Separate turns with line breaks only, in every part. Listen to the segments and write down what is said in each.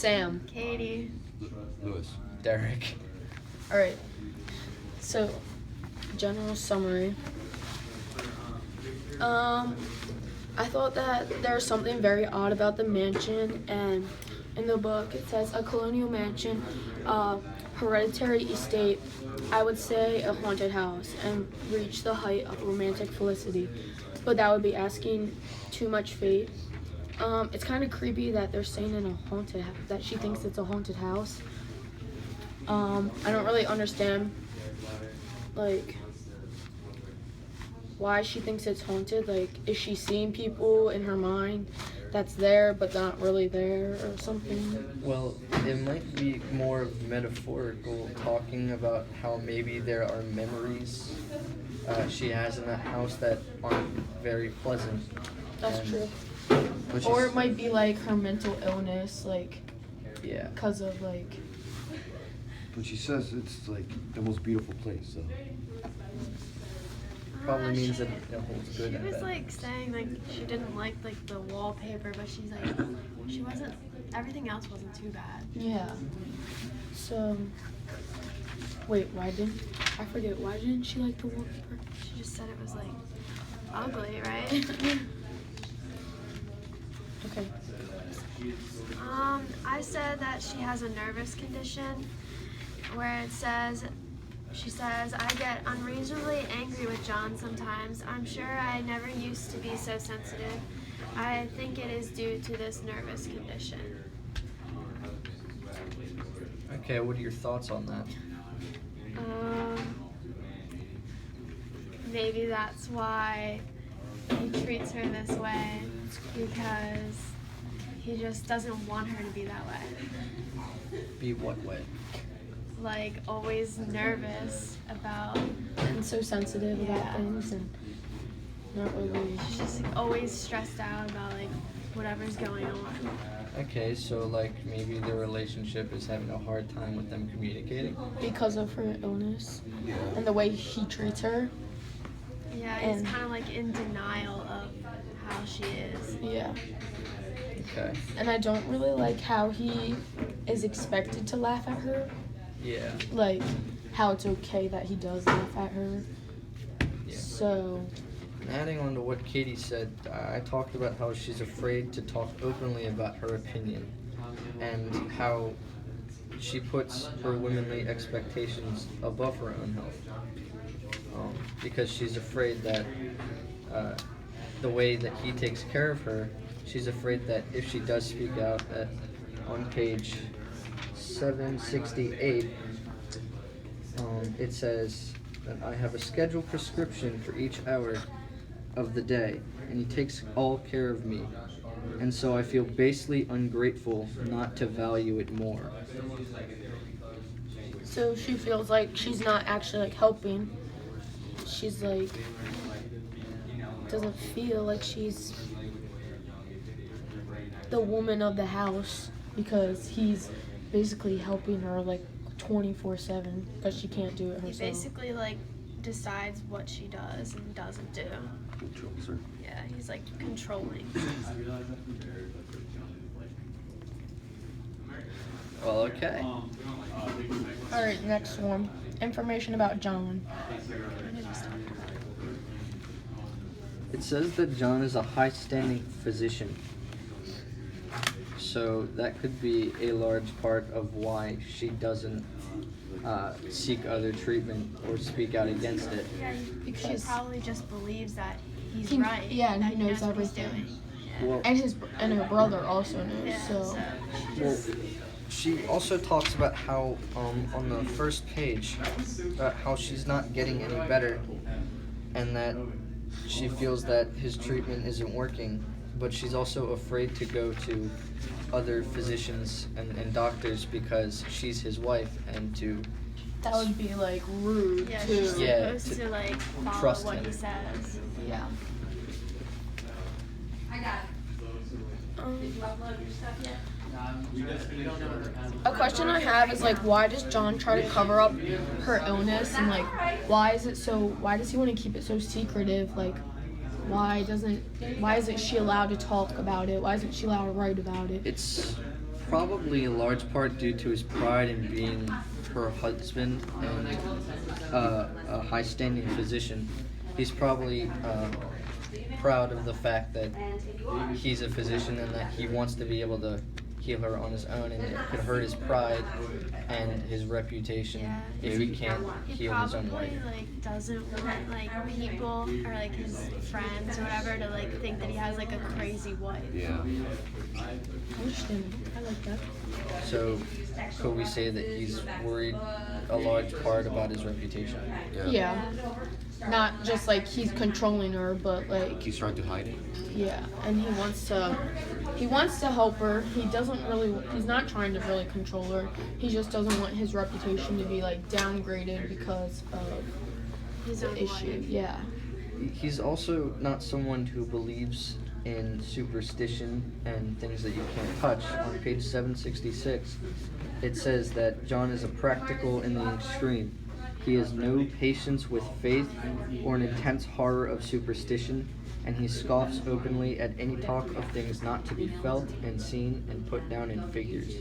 Sam.
Katie.
Lewis.
Derek.
All right. So, general summary. I thought that there's something very odd about the mansion, and in the book it says a colonial mansion, hereditary estate, I would say a haunted house, and reach the height of romantic felicity. But that would be asking too much fate. It's kind of creepy that they're saying in a haunted that she thinks it's a haunted house. I don't really understand, like, why she thinks it's haunted. Like, is she seeing people in her mind that's there but not really there or something?
Well, it might be more metaphorical, talking about how maybe there are memories she has in that house that aren't very pleasant.
That's
And-
true.
Which
Or
is,
it might be like her mental illness, like,
yeah.
because of like,
But she says it's like the most beautiful place, so.
Probably means that it holds
She
good and
was
bad.
like saying like she didn't like the wallpaper, but she's like she wasn't. Everything else wasn't too bad.
yeah. So, wait, why didn't she like the wallpaper?
She just said it was like ugly, right?
Okay.
I said that she has a nervous condition where she says, I get unreasonably angry with John sometimes. I'm sure I never used to be so sensitive. I think it is due to this nervous condition.
Okay, what are your thoughts on that?
Maybe that's why he treats her this way, because he just doesn't want her to be that way.
Be what way?
Like, always nervous about,
And so sensitive about
Yeah.
things and not really.
she's just like, always stressed out about like whatever's going on.
Okay, so like maybe the relationship is having a hard time with them communicating.
Because of her illness and the way he treats her.
Yeah, he's
And-
kind of like in denial of how she is.
Yeah.
Okay.
And I don't really like how he is expected to laugh at her.
Yeah.
Like, how it's okay that he does laugh at her.
Yeah.
So,
Adding on to what Katie said, I talked about how she's afraid to talk openly about her opinion and how she puts her womanly expectations above her own health. Because she's afraid that the way that he takes care of her, she's afraid that if she does speak out, that on page 768, it says that I have a scheduled prescription for each hour of the day, and he takes all care of me, and so I feel basely ungrateful not to value it more.
so she feels like she's not actually like helping. She's like, doesn't feel like she's the woman of the house because he's basically helping her like 24/7 because she can't do it
He
herself.
basically like decides what she does and doesn't do.
Controls her.
Yeah, he's like controlling.
Well, okay.
All right, next one. Information about John.
It says that John is a high-standing physician. So that could be a large part of why she doesn't seek other treatment or speak out against it.
Yeah, she
Because-
probably just believes that he's
He-
right.
yeah, and
that
he knows
what he's
everything.
doing. Yeah.
Well,
And her brother also knows.
Yeah,
So
she
well,
just,
she also talks about how on the first page, how she's not getting any better, and that she feels that his treatment isn't working, but she's also afraid to go to other physicians and doctors because she's his wife, and to
that would be like rude
yeah,
too.
she's
Yeah,
supposed to like follow
trust
what
him.
he says.
Yeah. A question I have is like, why does John try to cover up her illness, and like, why does he want to keep it so secretive? Like, why isn't she allowed to talk about it? Why isn't she allowed to write about it?
it's probably a large part due to his pride in being her husband and a high-standing physician. He's probably proud of the fact that he's a physician and that he wants to be able to heal her on his own, and it could hurt his pride and his reputation
Yeah.
if he can't
He
heal his own
probably
wife.
like doesn't want like people or like his friends or whatever to like think that he has like a crazy wife.
Yeah.
Understandable. I like that.
So, could we say that he's worried a large part about his reputation?
Yeah. Not just like he's controlling her, but like
He's trying to hide it.
yeah, and he wants to help her. He's not trying to really control her. He just doesn't want his reputation to be like downgraded because of
His
the
own
issue.
wife.
Yeah.
He's also not someone who believes in superstition and things that you can't touch. On page 766, it says that John is a practical in the extreme. He has no patience with faith or an intense horror of superstition, and he scoffs openly at any talk of things not to be felt and seen and put down in figures.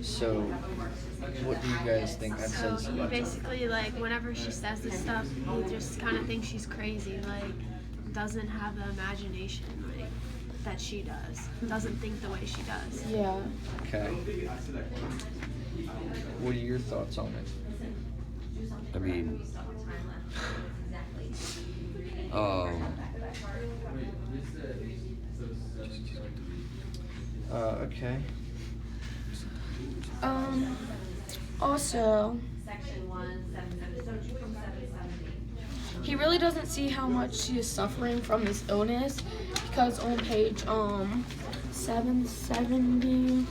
So, what do you guys think that
So
says
he
about John?
basically like whenever she says this stuff, he just kind of thinks she's crazy. Like doesn't have the imagination like that she does. Doesn't think the way she does.
Yeah.
Okay. What are your thoughts on it?
I mean,
Okay.
Also, he really doesn't see how much she is suffering from this illness because on page 770.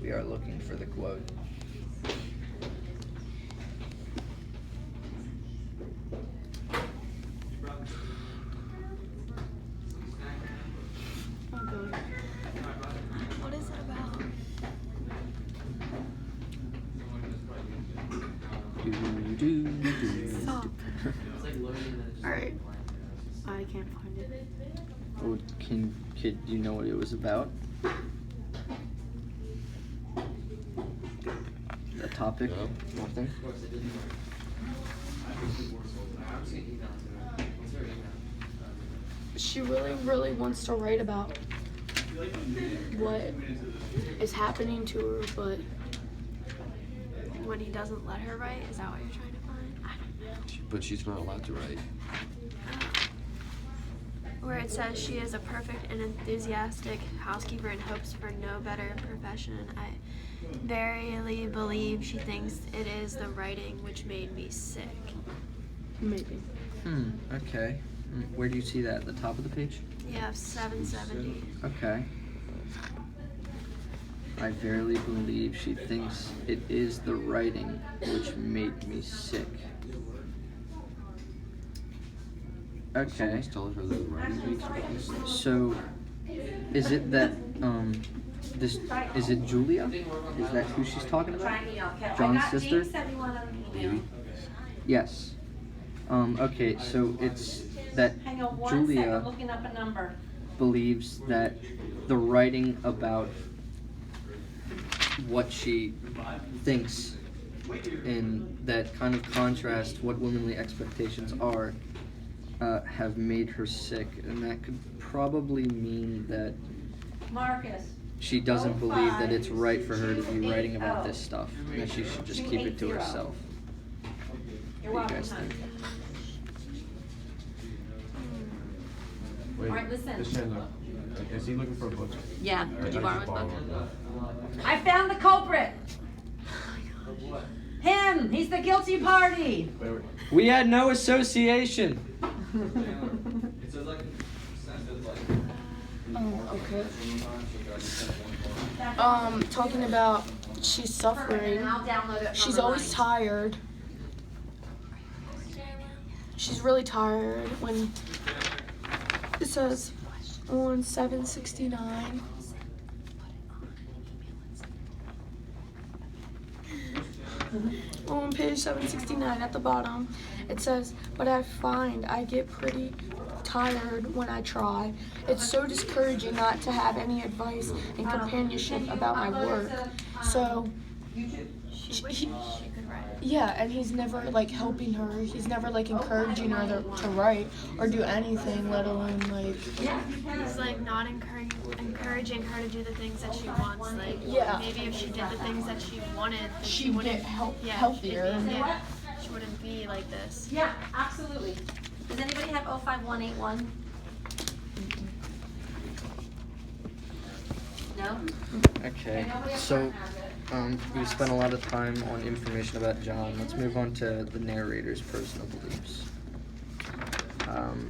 We are looking for the quote.
What is it about? Stop.
Alright. I can't find it.
Oh, do you know what it was about? The topic?
No.
Nothing?
She really, really wants to write about what is happening to her, but
When he doesn't let her write, is that what you're trying to find?
but she's not allowed to write.
Where it says she is a perfect and enthusiastic housekeeper and hopes for no better profession. I verily believe she thinks it is the writing which made me sick.
maybe.
Okay. Where do you see that? At the top of the page?
Yeah, 770.
Okay. I verily believe she thinks it is the writing which made me sick. Okay.
Someone's telling her that the writing makes her sick.
So, is it that, is it Julia? Is that who she's talking about? John's sister?
Maybe.
Yes. Okay, so it's that
Hang on one
Julia
second, I'm looking up a number.
believes that the writing about what she thinks and that kind of contrast what womanly expectations are have made her sick, and that could probably mean that
Marcus,
she doesn't believe that it's right for her to be writing about this stuff, and that she should just keep it to herself.
you're
What do
welcome,
you guys
honey.
think?
Wait,
Alright, listen.
Chandler, is he looking for a book?
Yeah,
Did you borrow one?
I found the culprit. Him, he's the guilty party.
We had no association.
Okay. Talking about she's suffering.
And I'll download it.
She's
from
always
mine.
tired. She's really tired when it says on 769. on page 769 at the bottom, it says, "But I find I get pretty tired when I try. It's so discouraging not to have any advice and companionship about my work." So,
She wishes she could write.
yeah, and he's never like helping her. He's never like encouraging her to write or do anything, let alone like.
He's like not encouraging her to do the things that she wants. Like
Yeah.
maybe if she did the things that she wanted, then she
She'd
wouldn't
get
yeah,
healthier.
she wouldn't be like this.
Yeah, absolutely. Does anybody have 05181? No?
Okay, so we spent a lot of time on information about John. Let's move on to the narrator's personal beliefs.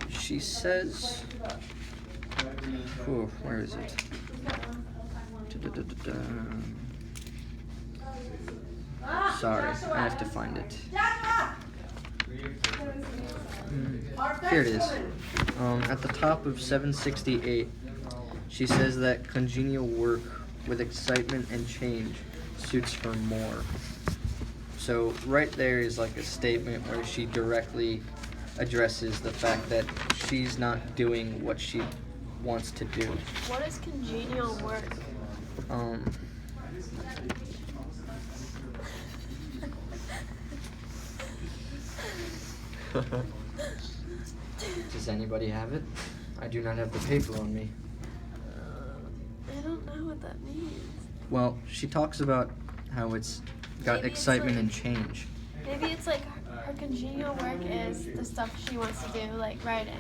She says, where is it? Sorry, I have to find it. Here it is. At the top of 768, she says that congenial work with excitement and change suits her more. So right there is like a statement where she directly addresses the fact that she's not doing what she wants to do.
What is congenial work?
Does anybody have it? I do not have the paper on me.
I don't know what that means.
Well, she talks about how it's got
Maybe it's
excitement
like-
and change.
Maybe it's like her congenial work is the stuff she wants to do, like writing.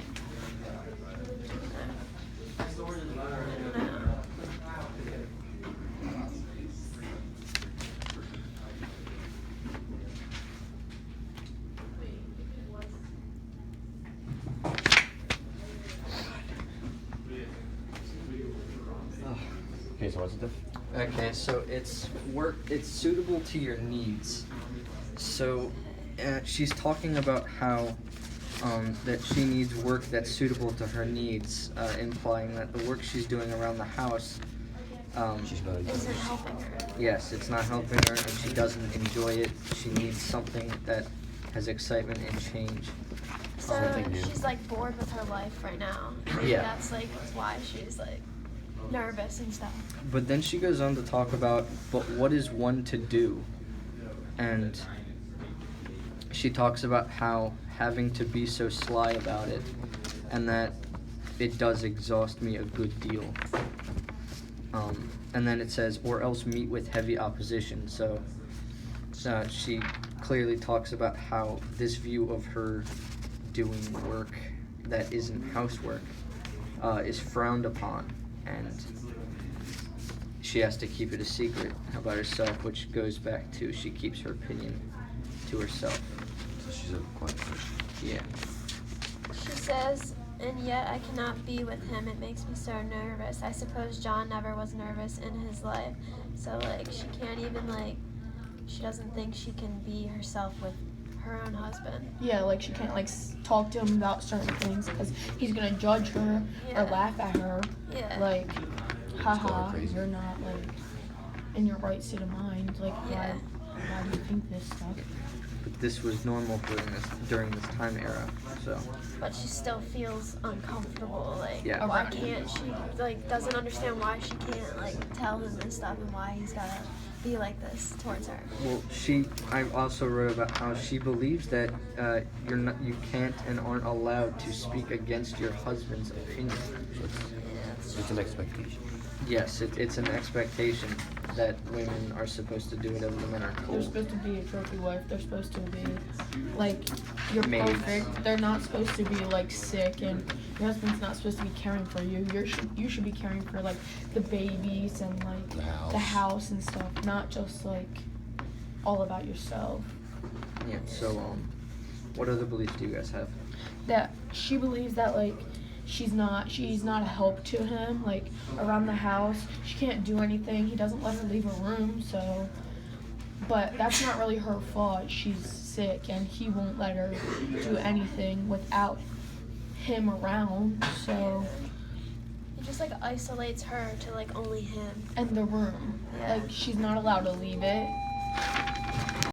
I don't know.
Okay, so what's the
Okay, so it's suitable to your needs. So she's talking about how that she needs work that's suitable to her needs, implying that the work she's doing around the house,
She's not.
Isn't helping her.
yes, it's not helping her and she doesn't enjoy it. She needs something that has excitement and change.
So
Something new.
she's like bored with her life right now. Maybe
Yeah.
that's like why she's like nervous and stuff.
But then she goes on to talk about, but what is one to do? And she talks about how having to be so sly about it, and that it does exhaust me a good deal. And then it says, or else meet with heavy opposition. So she clearly talks about how this view of her doing work that isn't housework is frowned upon, and she has to keep it a secret about herself, which goes back to she keeps her opinion to herself.
So she's a quiet person.
Yeah.
She says, and yet I cannot be with him. It makes me so nervous. I suppose John never was nervous in his life. So like she can't even like, she doesn't think she can be herself with her own husband.
Yeah, like she can't like talk to him about certain things because he's gonna judge her
Yeah.
or laugh at her.
Yeah.
Like, haha,
crazy.
you're not like in your right state of mind. Like,
Yeah.
why do you think this stuff?
But this was normal during this time era, so
But she still feels uncomfortable. Like,
Yeah.
why can't she, like, doesn't understand why she can't, like, tell him this stuff and why he's gotta be like this towards her.
well, I also wrote about how she believes that you can't and aren't allowed to speak against your husband's opinion.
It's an expectation.
Yes, it's an expectation that women are supposed to do whatever the men are
They're
told.
supposed to be a trophy wife. They're supposed to be like, you're
Maids.
perfect. They're not supposed to be like sick, and your husband's not supposed to be caring for you. You should be caring for like the babies and like
The house.
and stuff, not just like all about yourself.
Yeah. So what other beliefs do you guys have?
That she believes that like she's not a help to him, like around the house. She can't do anything. He doesn't let her leave her room, so but that's not really her fault. She's sick and he won't let her do anything without him around. So
He just, like, isolates her to, like, only him.
and the room.
Yeah.
Like she's not allowed to leave it.